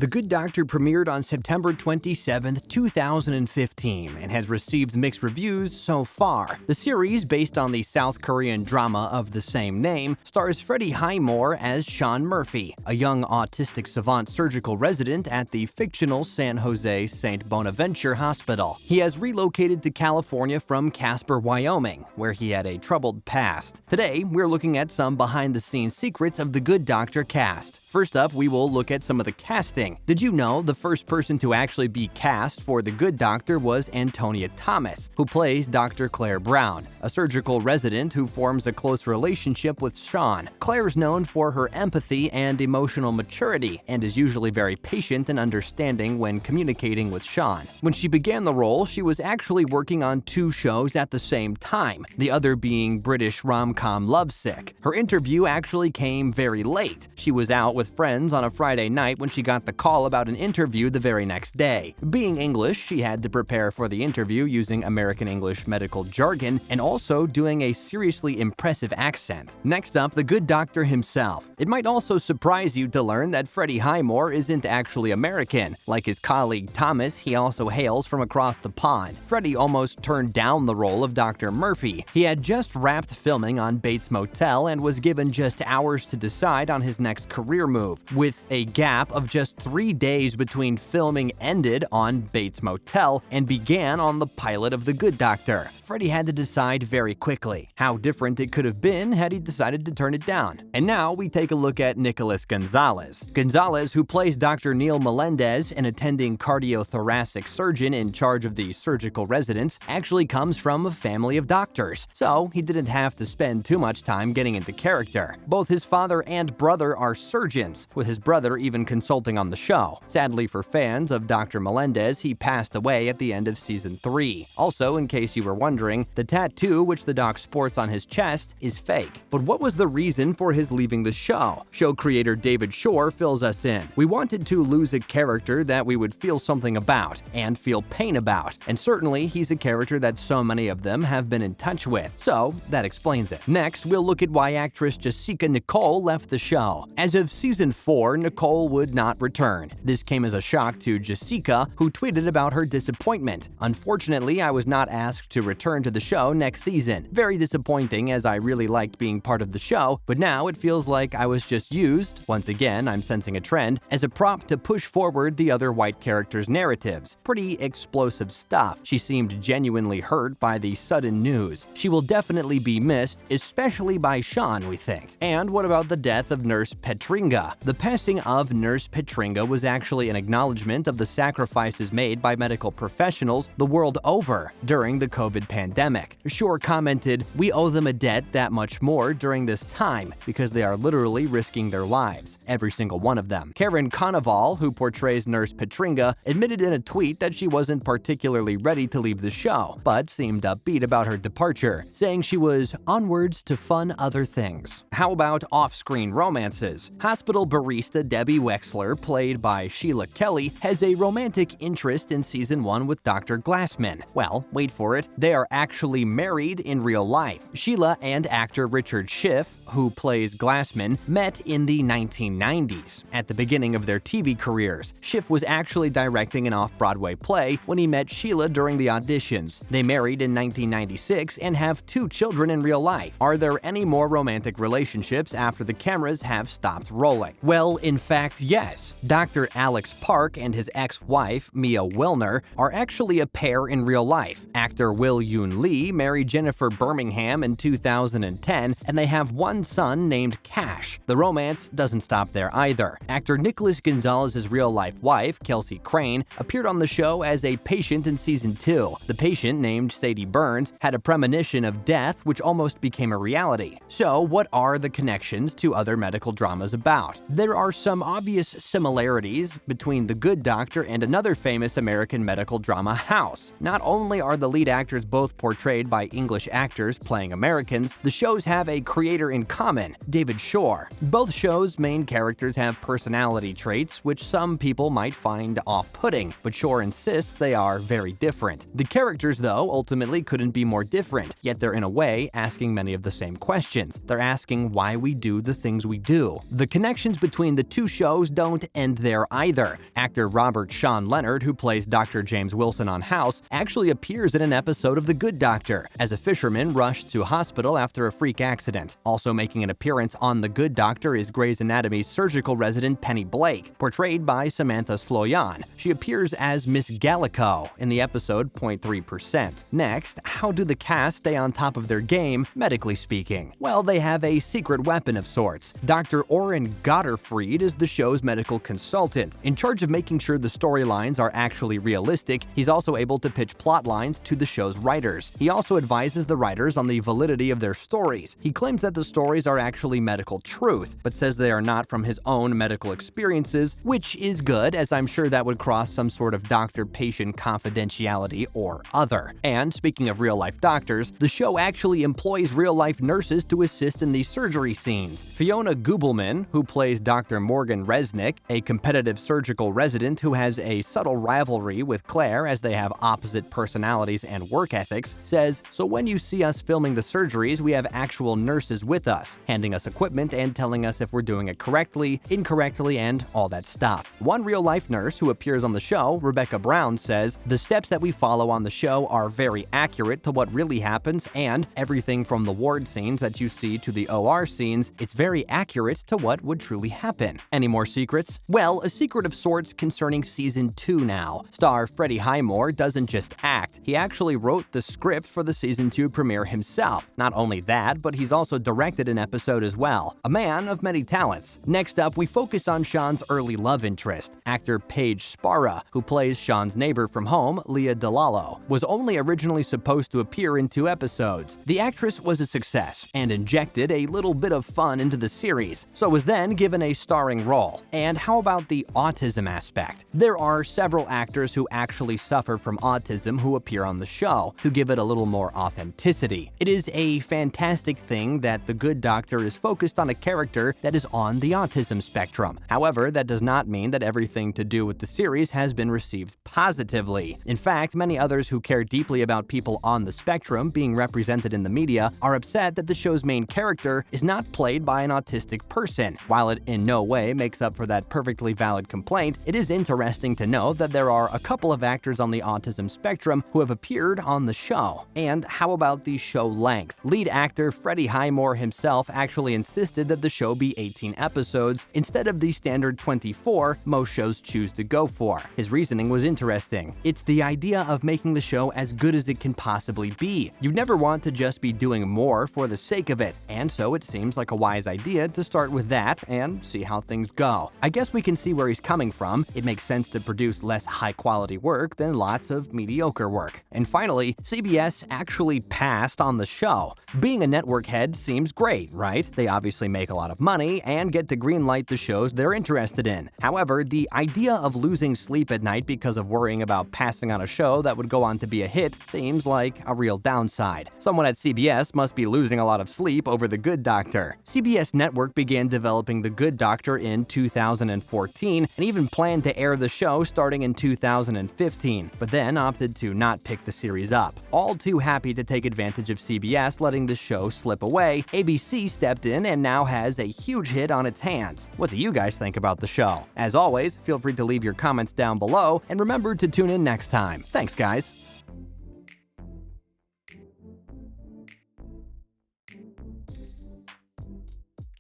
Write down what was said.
The Good Doctor premiered on September 27, 2015, and has received mixed reviews so far. The series, based on the South Korean drama of the same name, stars Freddie Highmore as Shaun Murphy, a young autistic savant surgical resident at the fictional San Jose St. Bonaventure Hospital. He has relocated to California from Casper, Wyoming, where he had a troubled past. Today, we're looking at some behind-the-scenes secrets of the Good Doctor cast. First up, we will look at some of the casting. Did you know the first person to actually be cast for The Good Doctor was Antonia Thomas, who plays Dr. Claire Brown, a surgical resident who forms a close relationship with Shaun. Claire is known for her empathy and emotional maturity, and is usually very patient and understanding when communicating with Shaun. When she began the role, she was actually working on 2 shows at the same time, the other being British rom-com Lovesick. Her interview actually came very late. She was out with friends on a Friday night when she got the call about an interview the very next day. Being English, she had to prepare for the interview using American English medical jargon and also doing a seriously impressive accent. Next up, the Good Doctor himself. It might also surprise you to learn that Freddie Highmore isn't actually American. Like his colleague Thomas, he also hails from across the pond. Freddie almost turned down the role of Dr. Murphy. He had just wrapped filming on Bates Motel and was given just hours to decide on his next career move. With a gap of just 3 days between filming ended on Bates Motel and began on the pilot of The Good Doctor, Freddie had to decide very quickly how different it could have been had he decided to turn it down. And now we take a look at Nicholas Gonzalez. Gonzalez, who plays Dr. Neil Melendez, an attending cardiothoracic surgeon in charge of the surgical residents, actually comes from a family of doctors, so he didn't have to spend too much time getting into character. Both his father and brother are surgeons, with his brother even consulting on the show. Sadly for fans of Dr. Melendez, he passed away at the end of season 3. Also, in case you were wondering, the tattoo which the doc sports on his chest is fake. But what was the reason for his leaving the show? Show creator David Shore fills us in. We wanted to lose a character that we would feel something about, and feel pain about, and certainly he's a character that so many of them have been in touch with, so that explains it. Next, we'll look at why actress Jessica Nicole left the show. As of season 4, Nicole would not return. This came as a shock to Jessica, who tweeted about her disappointment. "Unfortunately, I was not asked to return to the show next season. Very disappointing, as I really liked being part of the show, but now it feels like I was just used," once again I'm sensing a trend, "as a prop to push forward the other white characters' narratives." Pretty explosive stuff. She seemed genuinely hurt by the sudden news. She will definitely be missed, especially by Shaun, we think. And what about the death of Nurse Petringa? The passing of Nurse Petringa was actually an acknowledgement of the sacrifices made by medical professionals the world over during the COVID pandemic. Shore commented, "We owe them a debt that much more during this time because they are literally risking their lives, every single one of them." Karen Conoval, who portrays Nurse Petringa, admitted in a tweet that she wasn't particularly ready to leave the show, but seemed upbeat about her departure, saying she was onwards to fun other things. How about off-screen romances? Hospital barista Debbie Wexler, played by Sheila Kelly, has a romantic interest in season 1 with Dr. Glassman. Well, wait for it, they are actually married in real life. Sheila and actor Richard Schiff, who plays Glassman, met in the 1990s. At the beginning of their TV careers, Schiff was actually directing an off-Broadway play when he met Sheila during the auditions. They married in 1996 and have 2 children in real life. Are there any more romantic relationships after the cameras have stopped rolling? Well, in fact, yes. Dr. Alex Park and his ex-wife, Mia Wilner, are actually a pair in real life. Actor Will Yoon Lee married Jennifer Birmingham in 2010, and they have one son named Cash. The romance doesn't stop there either. Actor Nicholas Gonzalez's real-life wife, Kelsey Crane, appeared on the show as a patient in season 2. The patient, named Sadie Burns, had a premonition of death which almost became a reality. So, what are the connections to other medical dramas about? There are some obvious similarities between The Good Doctor and another famous American medical drama, House. Not only are the lead actors both portrayed by English actors playing Americans, the shows have a creator in common, David Shore. Both shows' main characters have personality traits which some people might find off-putting, but Shore insists they are very different. The characters, though, ultimately couldn't be more different, yet they're in a way asking many of the same questions. They're asking why we do the things we do. The connections between the 2 shows don't end end there either. Actor Robert Sean Leonard, who plays Dr. James Wilson on House, actually appears in an episode of The Good Doctor as a fisherman rushed to hospital after a freak accident. Also making an appearance on The Good Doctor is Grey's Anatomy's surgical resident Penny Blake, portrayed by Samantha Sloyan. She appears as Miss Gallico in the episode 0.3%. Next, how do the cast stay on top of their game, medically speaking? Well, they have a secret weapon of sorts. Dr. Orrin Gotterfried is the show's medical consultant. In charge of making sure the storylines are actually realistic, he's also able to pitch plot lines to the show's writers. He also advises the writers on the validity of their stories. He claims that the stories are actually medical truth, but says they are not from his own medical experiences, which is good, as I'm sure that would cross some sort of doctor-patient confidentiality or other. And speaking of real-life doctors, the show actually employs real-life nurses to assist in the surgery scenes. Fiona Gubelman, who plays Dr. Morgan Resnick, a competitive surgical resident who has a subtle rivalry with Claire as they have opposite personalities and work ethics, says, "So when you see us filming the surgeries, we have actual nurses with us, handing us equipment and telling us if we're doing it correctly, incorrectly, and all that stuff." One real-life nurse who appears on the show, Rebecca Brown, says, "The steps that we follow on the show are very accurate to what really happens, and everything from the ward scenes that you see to the OR scenes, it's very accurate to what would truly happen." Any more secrets? Well, a secret of sorts concerning Season 2 now. Star Freddie Highmore doesn't just act, he actually wrote the script for the Season 2 premiere himself. Not only that, but he's also directed an episode as well. A man of many talents. Next up, we focus on Shaun's early love interest. Actor Paige Sparra, who plays Shaun's neighbor from home, Leah DeLallo, was only originally supposed to appear in 2 episodes. The actress was a success and injected a little bit of fun into the series, so was then given a starring role. And how about the autism aspect? There are several actors who actually suffer from autism who appear on the show to give it a little more authenticity. It is a fantastic thing that The Good Doctor is focused on a character that is on the autism spectrum. However, that does not mean that everything to do with the series has been received positively. In fact, many others who care deeply about people on the spectrum being represented in the media are upset that the show's main character is not played by an autistic person. While it in no way makes up for that perfectly valid complaint, it is interesting to know that there are a couple of actors on the autism spectrum who have appeared on the show. And how about the show length? Lead actor Freddie Highmore himself actually insisted that the show be 18 episodes instead of the standard 24 most shows choose to go for. His reasoning was interesting. It's the idea of making the show as good as it can possibly be. You never want to just be doing more for the sake of it, and so it seems like a wise idea to start with that and see how things go. I guess we can see where he's coming from. It makes sense to produce less high-quality work than lots of mediocre work. And finally, CBS actually passed on the show. Being a network head seems great, right? They obviously make a lot of money and get to greenlight the shows they're interested in. However, the idea of losing sleep at night because of worrying about passing on a show that would go on to be a hit seems like a real downside. Someone at CBS must be losing a lot of sleep over The Good Doctor. CBS Network began developing The Good Doctor in 2014 and even planned to air the show starting in 2015, but then opted to not pick the series up. All too happy to take advantage of CBS letting the show slip away, ABC stepped in and now has a huge hit on its hands. What do you guys think about the show? As always, feel free to leave your comments down below, and remember to tune in next time. Thanks, guys.